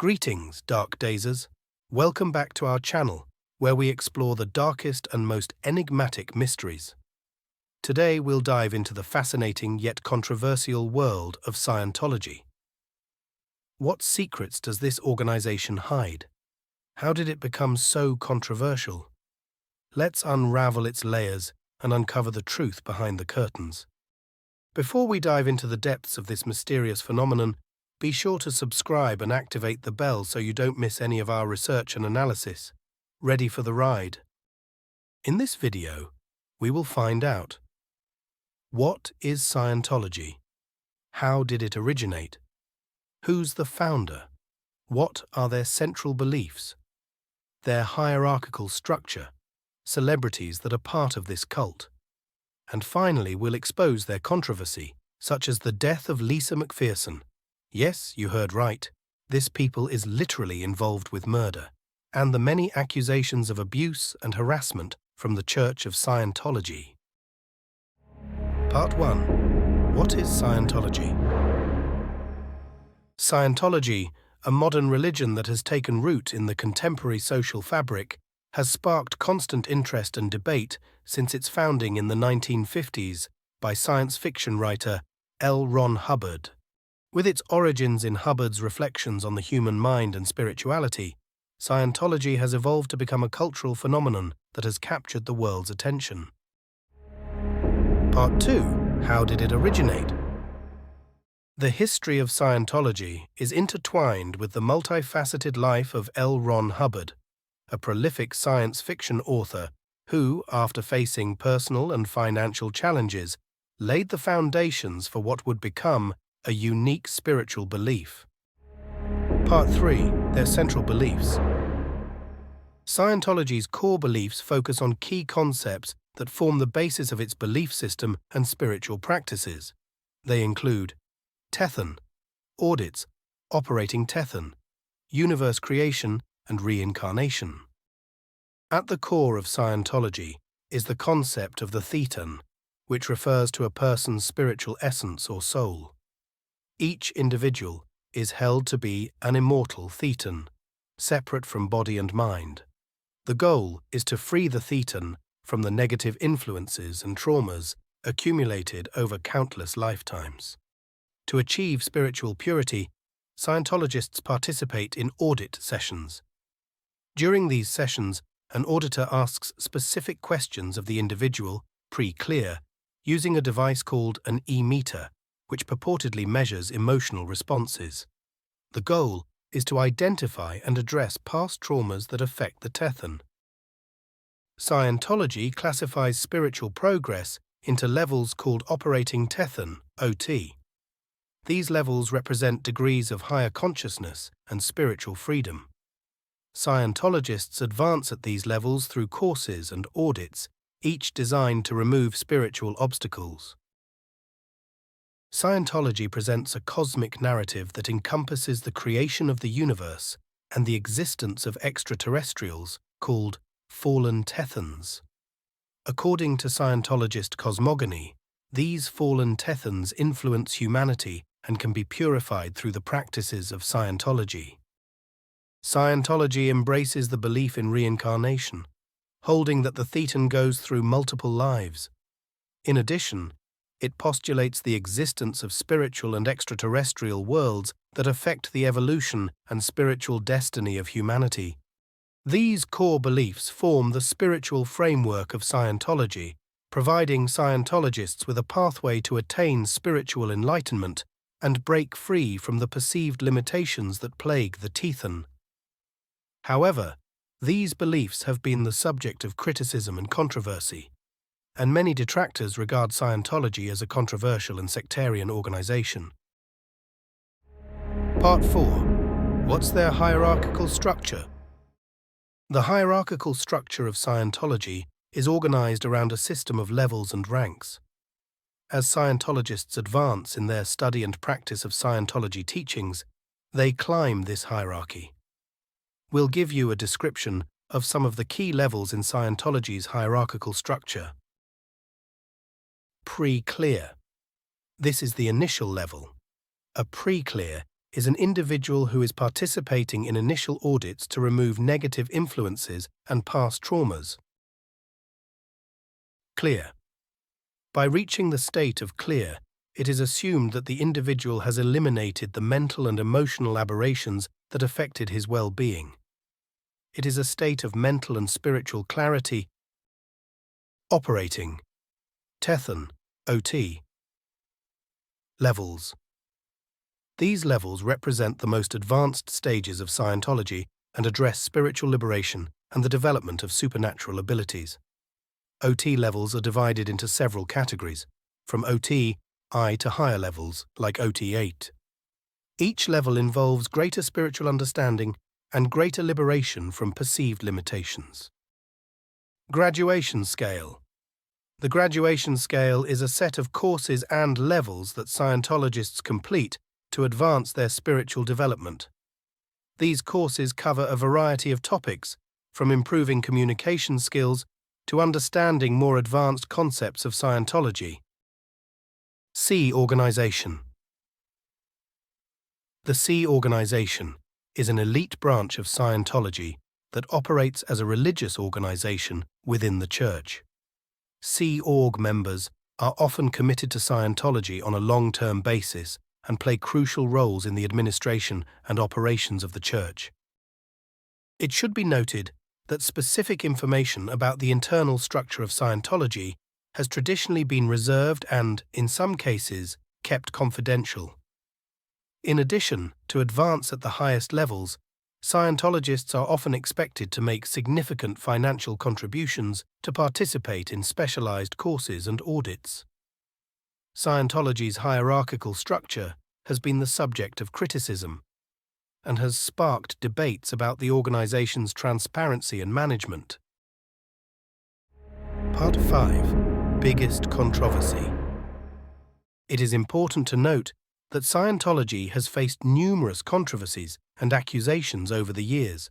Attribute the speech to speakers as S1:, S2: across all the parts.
S1: Greetings, DarkDazers. Welcome back to our channel, where we explore the darkest and most enigmatic mysteries. Today we'll dive into the fascinating yet controversial world of Scientology. What secrets does this organization hide? How did it become so controversial? Let's unravel its layers and uncover the truth behind the curtains. Before we dive into the depths of this mysterious phenomenon, be sure to subscribe and activate the bell so you don't miss any of our research and analysis. Ready for the ride? In this video, we will find out: what is Scientology? How did it originate? Who's the founder? What are their central beliefs? Their hierarchical structure, celebrities that are part of this cult. And finally, we'll expose their controversy, such as the death of Lisa McPherson. Yes, you heard right. This people is literally involved with murder, and the many accusations of abuse and harassment from the Church of Scientology. Part 1. What is Scientology? Scientology, a modern religion that has taken root in the contemporary social fabric, has sparked constant interest and debate since its founding in the 1950s by science fiction writer L. Ron Hubbard. With its origins in Hubbard's reflections on the human mind and spirituality, Scientology has evolved to become a cultural phenomenon that has captured the world's attention. Part 2. How did it originate? The history of Scientology is intertwined with the multifaceted life of L. Ron Hubbard, a prolific science fiction author who, after facing personal and financial challenges, laid the foundations for what would become a unique spiritual belief. Part 3. Their central beliefs. Scientology's core beliefs focus on key concepts that form the basis of its belief system and spiritual practices. They include Thetan, audits, operating Thetan, universe creation, and reincarnation. At the core of Scientology is the concept of the Thetan, which refers to a person's spiritual essence or soul. Each individual is held to be an immortal Thetan, separate from body and mind. The goal is to free the Thetan from the negative influences and traumas accumulated over countless lifetimes. To achieve spiritual purity, Scientologists participate in audit sessions. During these sessions, an auditor asks specific questions of the individual, pre-clear, using a device called an e-meter, which purportedly measures emotional responses. The goal is to identify and address past traumas that affect the Thetan. Scientology classifies spiritual progress into levels called operating Thetan, OT. These levels represent degrees of higher consciousness and spiritual freedom. Scientologists advance at these levels through courses and audits, each designed to remove spiritual obstacles. Scientology presents a cosmic narrative that encompasses the creation of the universe and the existence of extraterrestrials called fallen Thethans. According to Scientologist cosmogony, these fallen Thethans influence humanity and can be purified through the practices of Scientology. Scientology embraces the belief in reincarnation, holding that the Thetan goes through multiple lives. In addition, it postulates the existence of spiritual and extraterrestrial worlds that affect the evolution and spiritual destiny of humanity. These core beliefs form the spiritual framework of Scientology, providing Scientologists with a pathway to attain spiritual enlightenment and break free from the perceived limitations that plague the Thetan. However, these beliefs have been the subject of criticism and controversy, and many detractors regard Scientology as a controversial and sectarian organization. Part 4. What's their hierarchical structure? The hierarchical structure of Scientology is organized around a system of levels and ranks. As Scientologists advance in their study and practice of Scientology teachings, they climb this hierarchy. We'll give you a description of some of the key levels in Scientology's hierarchical structure. Pre-clear. This is the initial level. A pre-clear is an individual who is participating in initial audits to remove negative influences and past traumas. Clear. By reaching the state of clear, it is assumed that the individual has eliminated the mental and emotional aberrations that affected his well-being. It is a state of mental and spiritual clarity. Operating. Thetan, OT. Levels. These levels represent the most advanced stages of Scientology and address spiritual liberation and the development of supernatural abilities. OT levels are divided into several categories, from OT I to higher levels, like OT 8. Each level involves greater spiritual understanding and greater liberation from perceived limitations. Graduation scale. The graduation scale is a set of courses and levels that Scientologists complete to advance their spiritual development. These courses cover a variety of topics, from improving communication skills to understanding more advanced concepts of Scientology. C Organization. The C Organization is an elite branch of Scientology that operates as a religious organization within the Church. Sea Org members are often committed to Scientology on a long-term basis and play crucial roles in the administration and operations of the Church. It should be noted that specific information about the internal structure of Scientology has traditionally been reserved and, in some cases, kept confidential. In addition to advance at the highest levels, Scientologists are often expected to make significant financial contributions to participate in specialized courses and audits. Scientology's hierarchical structure has been the subject of criticism and has sparked debates about the organization's transparency and management. Part 5. Biggest controversy. It is important to note that Scientology has faced numerous controversies and accusations over the years,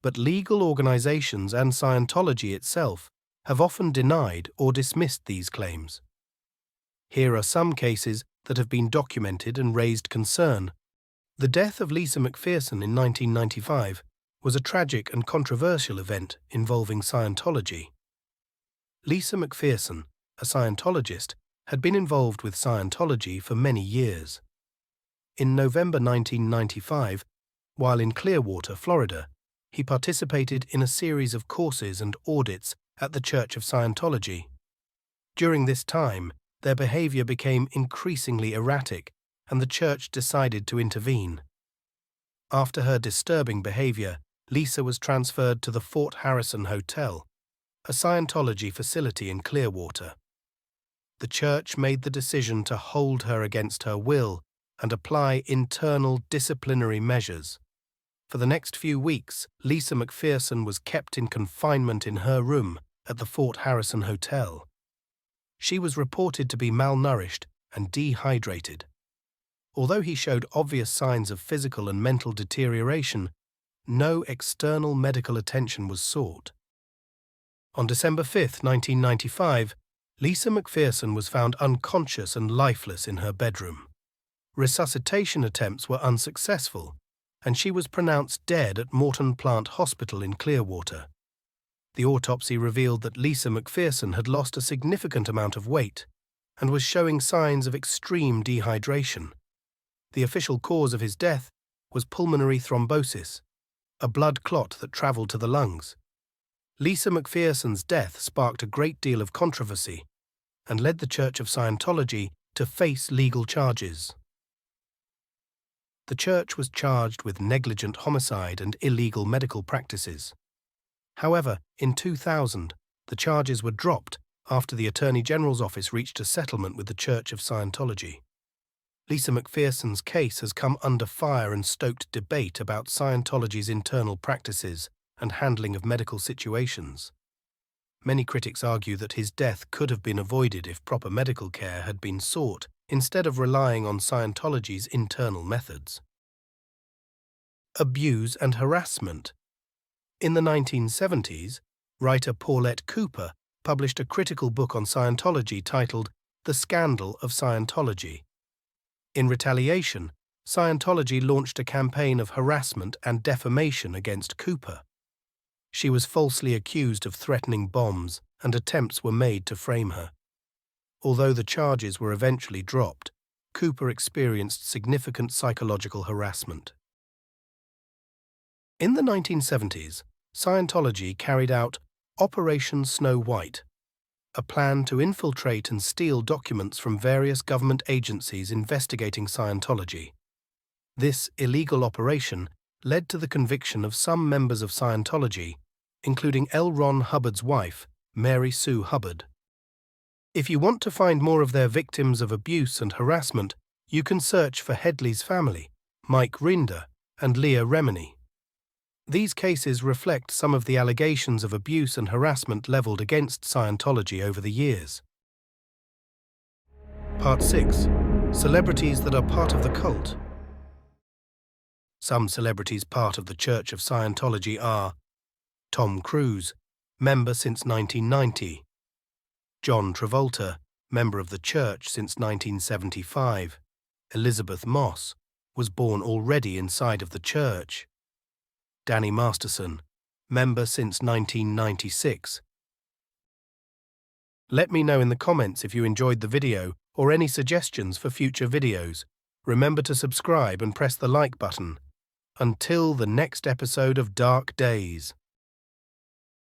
S1: but legal organizations and Scientology itself have often denied or dismissed these claims. Here are some cases that have been documented and raised concern. The death of Lisa McPherson in 1995 was a tragic and controversial event involving Scientology. Lisa McPherson, a Scientologist, had been involved with Scientology for many years. In November 1995, while in Clearwater, Florida, he participated in a series of courses and audits at the Church of Scientology. During this time, their behavior became increasingly erratic, and the Church decided to intervene. After her disturbing behavior, Lisa was transferred to the Fort Harrison Hotel, a Scientology facility in Clearwater. The Church made the decision to hold her against her will and apply internal disciplinary measures. For the next few weeks, Lisa McPherson was kept in confinement in her room at the Fort Harrison Hotel. She was reported to be malnourished and dehydrated. Although he showed obvious signs of physical and mental deterioration, no external medical attention was sought. On December 5, 1995, Lisa McPherson was found unconscious and lifeless in her bedroom. Resuscitation attempts were unsuccessful, and she was pronounced dead at Morton Plant Hospital in Clearwater. The autopsy revealed that Lisa McPherson had lost a significant amount of weight and was showing signs of extreme dehydration. The official cause of his death was pulmonary thrombosis, a blood clot that traveled to the lungs. Lisa McPherson's death sparked a great deal of controversy and led the Church of Scientology to face legal charges. The Church was charged with negligent homicide and illegal medical practices. However, in 2000, the charges were dropped after the Attorney General's office reached a settlement with the Church of Scientology. Lisa McPherson's case has come under fire and stoked debate about Scientology's internal practices and handling of medical situations. Many critics argue that his death could have been avoided if proper medical care had been sought, instead of relying on Scientology's internal methods. Abuse and harassment. In the 1970s, writer Paulette Cooper published a critical book on Scientology titled The Scandal of Scientology. In retaliation, Scientology launched a campaign of harassment and defamation against Cooper. She was falsely accused of threatening bombs, and attempts were made to frame her. Although the charges were eventually dropped, Cooper experienced significant psychological harassment. In the 1970s, Scientology carried out Operation Snow White, a plan to infiltrate and steal documents from various government agencies investigating Scientology. This illegal operation led to the conviction of some members of Scientology, including L. Ron Hubbard's wife, Mary Sue Hubbard. If you want to find more of their victims of abuse and harassment, you can search for Headley's family, Mike Rinder, and Leah Remini. These cases reflect some of the allegations of abuse and harassment leveled against Scientology over the years. Part 6. Celebrities that are part of the cult. Some celebrities part of the Church of Scientology are Tom Cruise, member since 1990. John Travolta, member of the church since 1975. Elizabeth Moss was born already inside of the church. Danny Masterson, member since 1996. Let me know in the comments if you enjoyed the video or any suggestions for future videos. Remember to subscribe and press the like button. Until the next episode of Dark Days.